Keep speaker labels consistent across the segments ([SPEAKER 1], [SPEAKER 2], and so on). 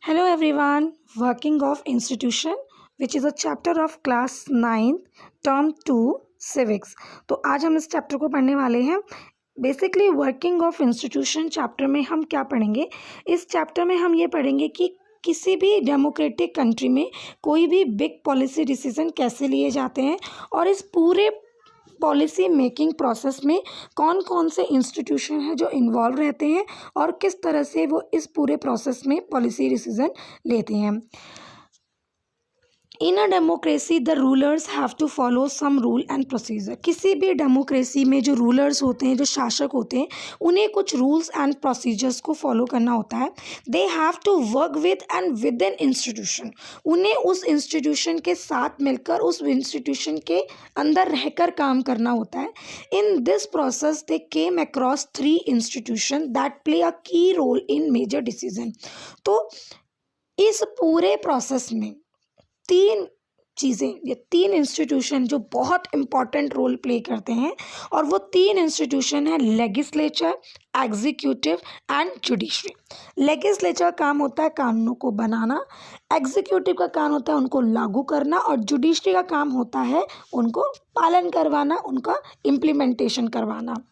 [SPEAKER 1] Hello everyone, working of institution which is a chapter of class 9th term 2 civics। तो आज हम इस chapter को पढ़ने वाले हैं। Basically working of institution chapter में हम क्या पढ़ेंगे? इस चैप्टर में हम ये पढ़ेंगे कि किसी भी डेमोक्रेटिक कंट्री में कोई भी बिग पॉलिसी डिसीजन कैसे लिए जाते हैं और इस पूरे पॉलिसी मेकिंग प्रोसेस में कौन कौन से इंस्टीट्यूशन हैं जो इन्वॉल्व रहते हैं और किस तरह से वो इस पूरे प्रोसेस में पॉलिसी डिसीजन लेते हैं। In a democracy the rulers have to follow some rule and procedure. किसी भी डेमोक्रेसी में जो रूलर्स होते हैं, जो शासक होते हैं, उन्हें कुछ रूल्स एंड प्रोसीजर्स को फॉलो करना होता है। They have to work with and within institution. उन्हें उस इंस्टीट्यूशन के साथ मिलकर उस इंस्टीट्यूशन के अंदर रहकर काम करना होता है। In this process they came across 3 institution that play a की रोल इन मेजर डिसीजन। तो इस पूरे प्रोसेस में 3 चीज़ें, ये 3 इंस्टीट्यूशन जो बहुत इम्पॉर्टेंट रोल प्ले करते हैं, और वो 3 इंस्टीट्यूशन है legislature, executive and judiciary. Legislature का काम होता है कानूनों को बनाना, एग्जीक्यूटिव का काम होता है उनको लागू करना, और जुडिशरी का काम होता है उनको पालन करवाना, उनका इम्प्लीमेंटेशन करवाना।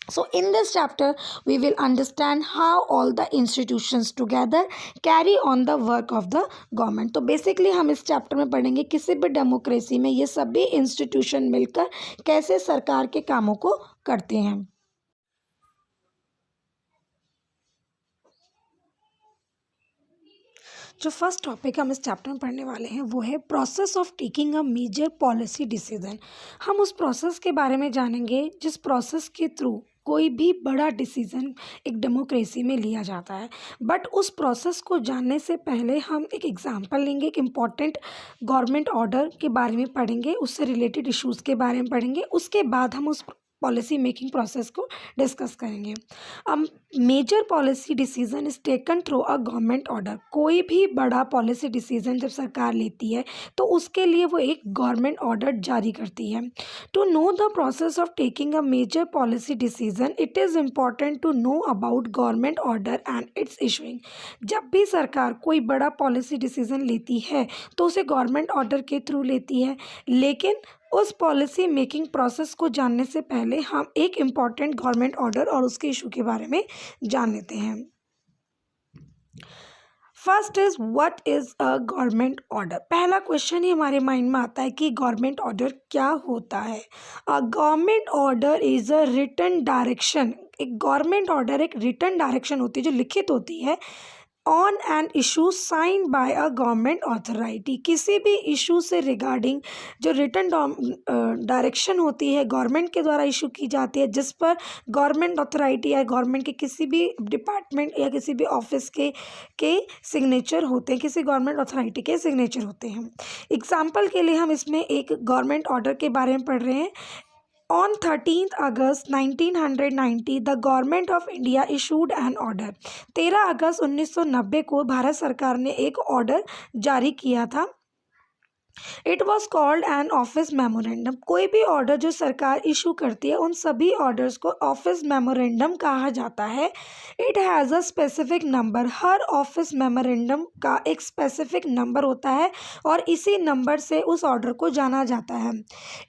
[SPEAKER 1] So in this chapter we will understand how all the institutions together carry on the work of the government। तो बेसिकली हम इस चैप्टर में पढ़ेंगे किसी भी डेमोक्रेसी में ये सभी इंस्टीट्यूशन मिलकर कैसे सरकार के कामों को करते हैं। जो फर्स्ट टॉपिक हम इस चैप्टर में पढ़ने वाले हैं वो है process of taking a major policy decision. हम उस प्रोसेस के बारे में जानेंगे जिस प्रोसेस के थ्रू कोई भी बड़ा डिसीज़न एक डेमोक्रेसी में लिया जाता है। बट उस प्रोसेस को जानने से पहले हम एक एग्जांपल लेंगे, एक इम्पॉर्टेंट गवर्नमेंट ऑर्डर के बारे में पढ़ेंगे, उससे रिलेटेड इश्यूज़ के बारे में पढ़ेंगे। उसके बाद हम उस पॉलिसी मेकिंग प्रोसेस को डिस्कस करेंगे। अब major policy decision is taken through a government order. कोई भी बड़ा पॉलिसी डिसीजन जब सरकार लेती है तो उसके लिए वो एक गवर्नमेंट ऑर्डर जारी करती है। To know the process of taking a major policy decision it is important to know about government order and its issuing. जब भी सरकार कोई बड़ा पॉलिसी डिसीजन लेती है तो उसे गवर्नमेंट ऑर्डर के थ्रू लेती है, लेकिन उस पॉलिसी मेकिंग प्रोसेस को जानने से पहले हम एक इम्पॉर्टेंट गवर्नमेंट ऑर्डर और उसके इशू के बारे में जान लेते हैं। First is what is a government order. पहला क्वेश्चन ही हमारे माइंड में आता है कि गवर्नमेंट ऑर्डर क्या होता है। A government order is a written direction. एक गवर्नमेंट ऑर्डर एक रिटन डायरेक्शन होती है जो लिखित होती है on an issue sign by a government authority. किसी भी इशू से रिगार्डिंग जो रिटन डायरेक्शन होती है गवर्नमेंट के द्वारा इशू की जाती है, जिस पर गवर्नमेंट अथॉरिटी या गवर्नमेंट के किसी भी डिपार्टमेंट या किसी भी ऑफिस के सिग्नेचर होते हैं, किसी गवर्नमेंट अथॉरिटी के सिग्नेचर होते हैं। एग्जाम्पल के लिए हम इसमें एक गवर्नमेंट ऑर्डर के बारे में पढ़ रहे हैं। On 13th August 1990 the government of India issued N order. 13 अगस्त 1990 को भारत सरकार ने एक ऑर्डर जारी किया था। It was called an office memorandum. कोई भी ऑर्डर जो सरकार इशू करती है उन सभी ऑर्डर्स को ऑफिस मेमोरेंडम कहा जाता है। It has a specific number. Her office memorandum का एक स्पेसिफिक नंबर होता है और इसी नंबर से उस ऑर्डर को जाना जाता है।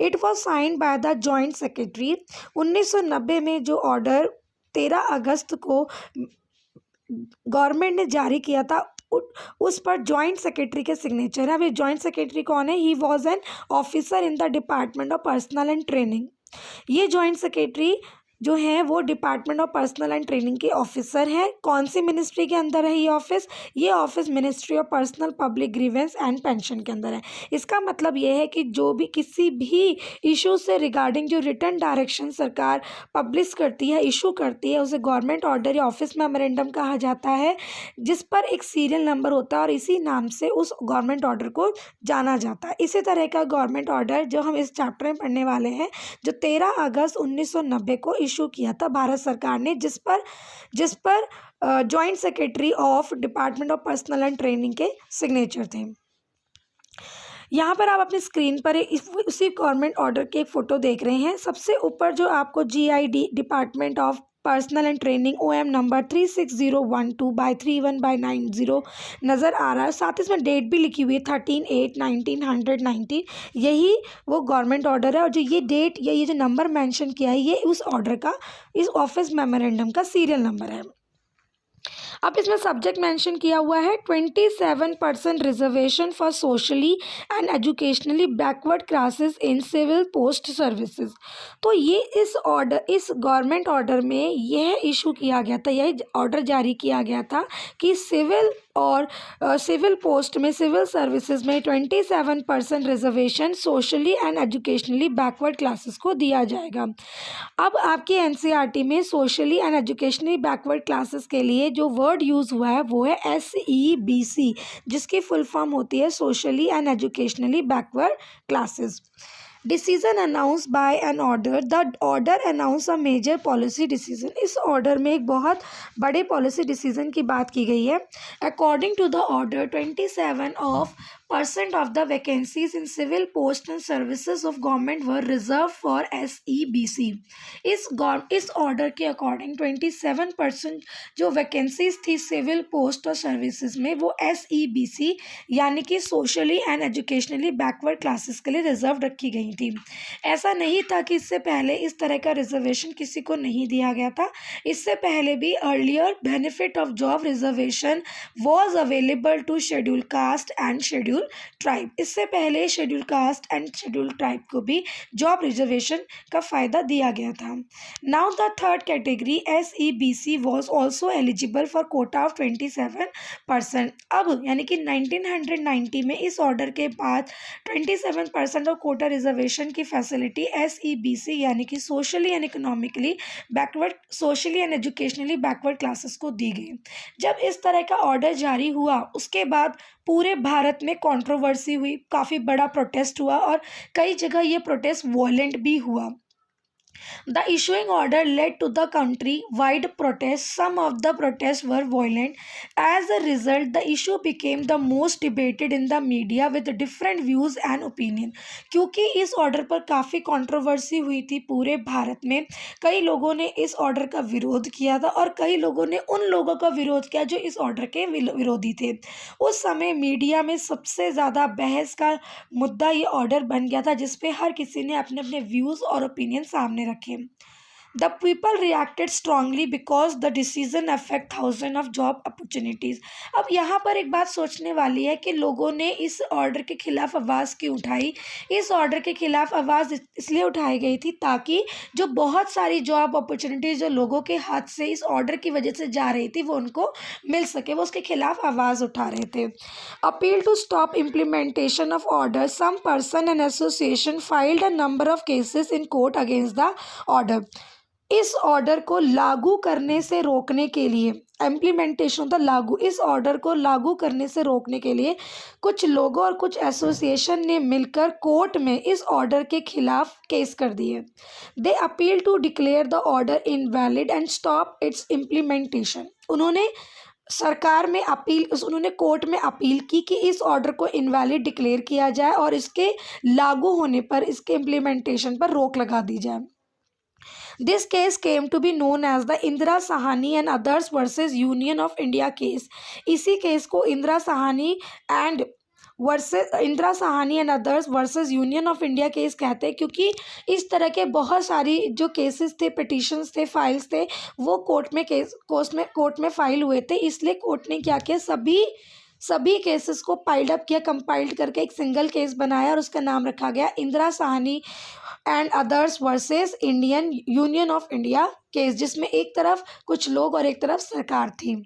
[SPEAKER 1] It was signed by the joint secretary. 1990 में जो ऑर्डर 13 अगस्त को गवर्नमेंट ने जारी किया था उस पर जॉइंट सेक्रेटरी के सिग्नेचर है। अब ये जॉइंट सेक्रेटरी कौन है? He was an officer in the department of personal and training. ये जॉइंट सेक्रेटरी जो है वो department of personal and training के ऑफिसर हैं। कौन सी मिनिस्ट्री के अंदर है ये ऑफिस? ये office ministry of personnel public grievance and pension के अंदर है। इसका मतलब ये है कि जो भी किसी भी इशू से रिगार्डिंग जो रिटन डायरेक्शन सरकार पब्लिश करती है, इशू करती है, उसे गवर्नमेंट ऑर्डर या ऑफिस मेमोरेंडम कहा जाता है, जिस पर एक सीरियल नंबर होता है और इसी नाम से उस गवर्नमेंट ऑर्डर को जाना जाता है। इसी तरह का गवर्नमेंट ऑर्डर जो हम इस चैप्टर में पढ़ने वाले हैं, जो 13 अगस्त 1990 को इशू किया था भारत सरकार ने, जिस पर joint secretary of department of personal and training के सिग्नेचर थे। यहाँ पर आप अपनी स्क्रीन पर उसी गवर्नमेंट ऑर्डर की एक फ़ोटो देख रहे हैं। सबसे ऊपर जो आपको GID department of personal and training OM number 36012/31/90 नज़र आ रहा है। साथ ही इसमें डेट भी लिखी हुई है 13/8/1919। यही वो गवर्नमेंट ऑर्डर है और जो ये डेट या ये जो नंबर मेंशन किया है ये उस ऑर्डर का, इस ऑफिस मेमोरेंडम का सीरियल नंबर है। अब इसमें सब्जेक्ट मेंशन किया हुआ है 27% reservation for socially and educationally backward classes in civil post services. तो ये इस गवर्नमेंट ऑर्डर में यह इशू किया गया था, यह ऑर्डर जारी किया गया था कि सिविल और सिविल पोस्ट में, सिविल सर्विसेज में 27% reservation socially and educationally backward classes को दिया जाएगा। अब आपकी एनसीईआरटी में socially and educationally backward classes के लिए जो वर्ड यूज़ हुआ है वो है SEBC, जिसकी फुल फॉर्म होती है socially and educationally backward classes. Decision announce by an order, the order announce a major policy decision. इस ऑर्डर में एक बहुत बड़े पॉलिसी डिसीजन की बात की गई है। According to the order 27% of the vacancies in civil post and services of government were reserved for SEBC। इस ऑर्डर के अकॉर्डिंग 27% जो वैकेंसीज थी सिविल पोस्ट और सर्विसेज में वो SEBC यानी कि socially and educationally backward classes के लिए रिजर्व रखी गई थी। ऐसा नहीं था कि इससे पहले इस तरह का रिजर्वेशन किसी को नहीं दिया गया था। इससे पहले भी earlier benefit of job reservation was available to schedule caste and schedule tribe. इससे पहले schedule caste and schedule tribe को भी जॉब रिजर्वेशन का फ़ायदा दिया गया था। Now the third category SEBC was also eligible for quota of 27%। अब यानी कि 1990 में इस ऑर्डर के बाद 27% और कोटा रिजर्वेशन की फैसिलिटी SEBC यानी कि socially and economically backward, socially and educationally backward classes को दी गई। जब इस तरह का ऑर्डर जारी हुआ उसके बाद पूरे भारत में कंट्रोवर्सी हुई, काफ़ी बड़ा प्रोटेस्ट हुआ और कई जगह ये प्रोटेस्ट वॉयलेंट भी हुआ। The issuing order led to the country-wide protests. Some of the protests were violent. As a result, the issue became the most debated in the media with different views and opinion. क्योंकि इस order पर काफ़ी controversy हुई थी पूरे भारत में, कई लोगों ने इस ऑर्डर का विरोध किया था और कई लोगों ने उन लोगों का विरोध किया जो इस ऑर्डर के विरोधी थे। उस समय मीडिया में सबसे ज़्यादा बहस का मुद्दा ये ऑर्डर बन गया था जिसपे हर किसी ने अपने अपने व्यूज़ और ओपिनियन सामने रखे। The people reacted strongly because the decision affect thousands of job opportunities। अब यहाँ पर एक बात सोचने वाली है कि लोगों ने इस ऑर्डर के खिलाफ आवाज़ क्यों उठाई। इस ऑर्डर के खिलाफ आवाज़ इसलिए उठाई गई थी ताकि जो बहुत सारी जॉब अपॉर्चुनिटीज़ जो लोगों के हाथ से इस ऑर्डर की वजह से जा रही थी वो उनको मिल सके, वो उसके खिलाफ आवाज़ उठा रहे थे। Appeal to stop implementation of order, some person and association filed a number of cases in court against the order. इस ऑर्डर को लागू करने से रोकने के लिए, इम्प्लीमेंटेशन ऑफ द लागू, इस ऑर्डर को लागू करने से रोकने के लिए कुछ लोगों और कुछ एसोसिएशन ने मिलकर कोर्ट में इस ऑर्डर के खिलाफ केस कर दिए। They appeal to declare the order invalid and stop its implementation. उन्होंने कोर्ट में अपील की कि इस ऑर्डर को इनवैलिड डिक्लेयर किया जाए और इसके लागू होने पर, इसके इम्प्लीमेंटेशन पर रोक लगा दी जाए। This case came to be known as the Indira Sahani and others versus Union of India case। इसी केस को Indira Sahani and others versus union of India case कहते हैं क्योंकि इस तरह के बहुत सारी जो केसेस थे, पिटिशंस थे, फाइल्स थे, वो कोर्ट में फाइल हुए थे। इसलिए कोर्ट ने क्या किया, सभी केसेस को पाइल्ड अप किया, कंपाइल्ड करके एक सिंगल केस बनाया और उसका नाम रखा गया Indira Sahani and others versus Indian union of India case, जिसमें एक तरफ कुछ लोग और एक तरफ सरकार थी।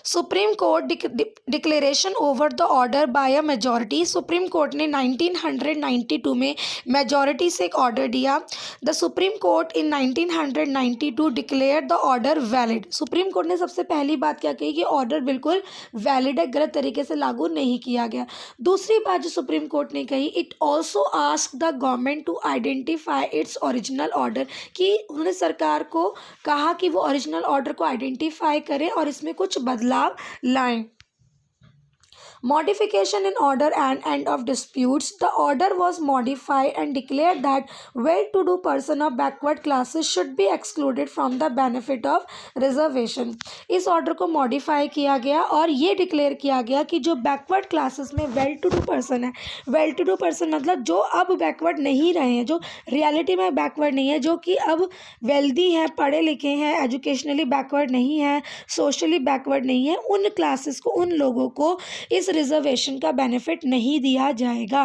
[SPEAKER 1] Supreme court declaration over the order by a majority. Supreme court ने 1992 में मेजॉरिटी से एक ऑर्डर दिया। The supreme court in 1992 declare the order valid. Supreme court ने सबसे पहली बात क्या कही कि ऑर्डर बिल्कुल वैलिड है, गलत तरीके से लागू नहीं किया गया। दूसरी बात जो सुप्रीम कोर्ट ने कही, it also ask the government to identify its original order, कि उन्होंने सरकार को कहा कि वो ओरिजिनल ऑर्डर को आइडेंटिफाई करें और इसमें कुछ बदलाव लाएं। Modification in order and end of disputes. The order was modified and declared that well-to-do person of backward classes should be excluded from the benefit of reservation. इस ऑर्डर को modify किया गया और ये डिक्लेयर किया गया कि जो बैकवर्ड क्लासेस में वेल टू डू पर्सन है, वेल टू डू पर्सन मतलब जो अब बैकवर्ड नहीं रहे हैं, जो रियलिटी में बैकवर्ड नहीं है, जो कि अब वेल्दी हैं, पढ़े लिखे हैं, एजुकेशनली बैकवर्ड नहीं है, सोशली बैकवर्ड नहीं है, उन क्लासेस को, उन लोगों को इस रिजर्वेशन का बेनिफिट नहीं दिया जाएगा।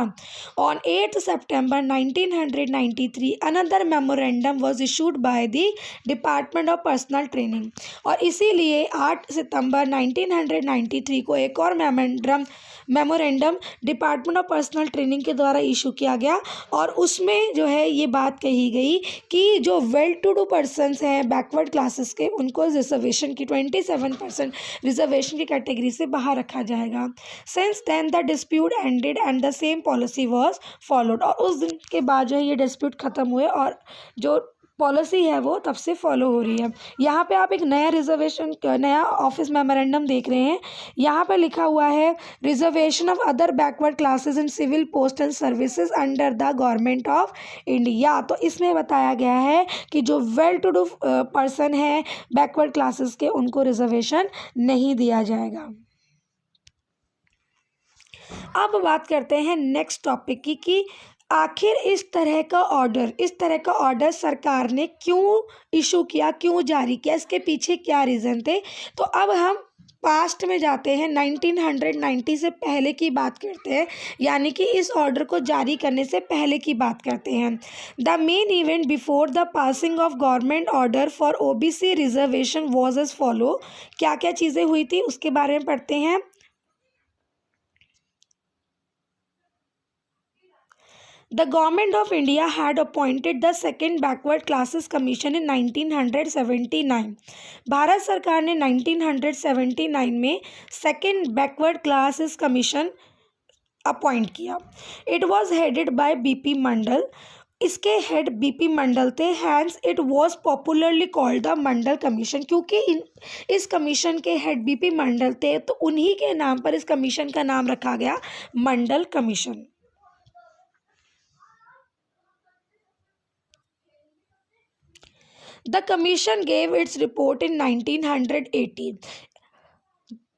[SPEAKER 1] On 8 September 1993 another memorandum was issued by the department of personal training, और इसीलिए 8 सितंबर 1993 को एक और memorandum department of personal training के द्वारा इशू किया गया, और उसमें जो है ये बात कही गई कि जो वेल टू डू पर्सनस हैं बैकवर्ड क्लासेस के, उनको रिजर्वेशन की 27% रिजर्वेशन की कैटेगरी से बाहर रखा जाएगा। Since then the dispute ended and the same policy was followed, और उस दिन के बाद जो है ये डिस्प्यूट ख़त्म हुए और जो पॉलिसी है वो तब से फॉलो हो रही है। यहाँ पे आप एक नया रिजर्वेशन, नया ऑफिस मेमोरेंडम देख रहे हैं। यहाँ पे लिखा हुआ है reservation of other backward classes in civil post and services under the government of India. तो इसमें बताया गया है कि जो वेल टू डू पर्सन है बैकवर्ड क्लासेस के, उनको रिजर्वेशन नहीं दिया जाएगा। अब बात करते हैं नेक्स्ट टॉपिक की कि आखिर इस तरह का ऑर्डर सरकार ने क्यों इशू किया, क्यों जारी किया, इसके पीछे क्या रीज़न थे। तो अब हम पास्ट में जाते हैं, 1990 से पहले की बात करते हैं, यानी कि इस ऑर्डर को जारी करने से पहले की बात करते हैं। The main event before the passing of government order for OBC reservation was as follow. क्या क्या चीज़ें हुई थी उसके बारे में पढ़ते हैं। The Government of India had appointed the second Backward Classes Commission in 1979. Bharat सरकार ने 1979 में second backward classes commission appoint किया। It was headed by BP Mandal. इसके हेड बीपी मंडल थे। Hence it was popularly called the Mandal commission, क्योंकि इस commission के head BP Mandal थे तो उन्हीं के नाम पर इस कमीशन का नाम रखा गया मंडल commission. The commission gave its report in 1980.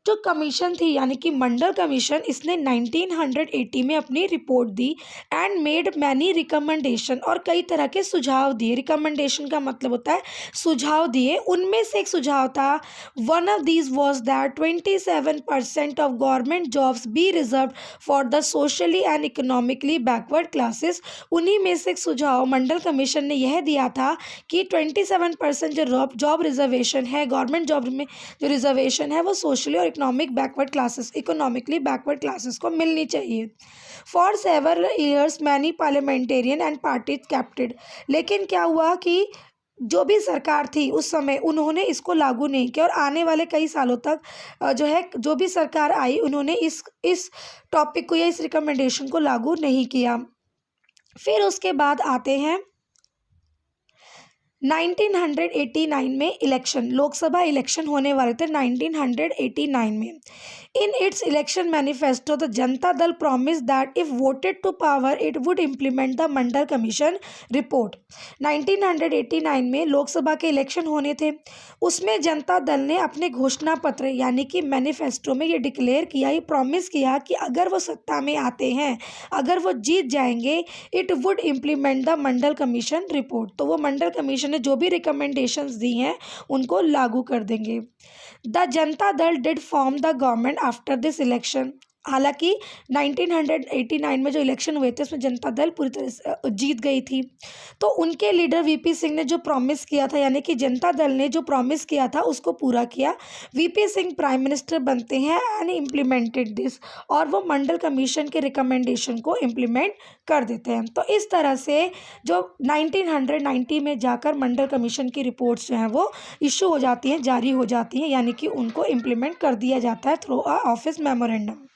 [SPEAKER 1] जो कमीशन थी यानी कि मंडल कमीशन, इसने 1980 में अपनी report the and made many recommendation, और कई तरह के सुझाव दिए। रिकमेंडेशन का मतलब होता है सुझाव दिए। उनमें से एक सुझाव था, one of these was that 27% of government jobs be reserve for the socially and economically backward classes. उन्हीं में से एक सुझाव मंडल कमीशन ने यह दिया था कि 27% जो जॉब रिजर्वेशन है, गवर्नमेंट जॉब में जो रिजर्वेशन है वो सोशली और इकोनॉमिकली बैकवर्ड क्लासेस को मिलनी चाहिए। For several years many parliamentarian and parties accepted. लेकिन क्या हुआ कि जो भी सरकार थी उस समय उन्होंने इसको लागू नहीं किया, और आने वाले कई सालों तक जो भी सरकार आई उन्होंने इस टॉपिक को या इस रिकमेंडेशन को लागू नहीं किया। फिर उसके बाद आते हैं 1989 में इलेक्शन, लोकसभा इलेक्शन होने वाले थे 1989 में। In its election manifesto the Janata Dal promise that if voted to power it would implement the Mandal commission report. 1989 में लोकसभा के इलेक्शन होने थे, उसमें जनता दल ने अपने घोषणा पत्र यानी कि मैनिफेस्टो में ये डिक्लेयर किया, ये प्रॉमिस किया कि अगर वो सत्ता में आते हैं, अगर वो जीत जाएंगे, it would implement the Mandal commission report. तो वो मंडल कमीशन ने जो भी रिकमेंडेशंस दी हैं उनको लागू कर देंगे। द जनता दल did form the government after this election. हालांकि 1989 में जो इलेक्शन हुए थे उसमें जनता दल पूरी तरह से जीत गई थी, तो उनके लीडर वीपी सिंह ने जो प्रॉमिस किया था, यानी कि जनता दल ने जो प्रॉमिस किया था उसको पूरा किया। वीपी सिंह प्राइम मिनिस्टर बनते हैं एंड इम्प्लीमेंटेड दिस, और वो मंडल कमीशन के रिकमेंडेशन को इम्प्लीमेंट कर देते हैं। तो इस तरह से जो 1990 में जाकर मंडल कमीशन की रिपोर्ट्स जो हैं वो इशू हो जाती हैं, जारी हो जाती हैं, यानी कि उनको इम्प्लीमेंट कर दिया जाता है थ्रू अ ऑफिस मेमोरेंडम।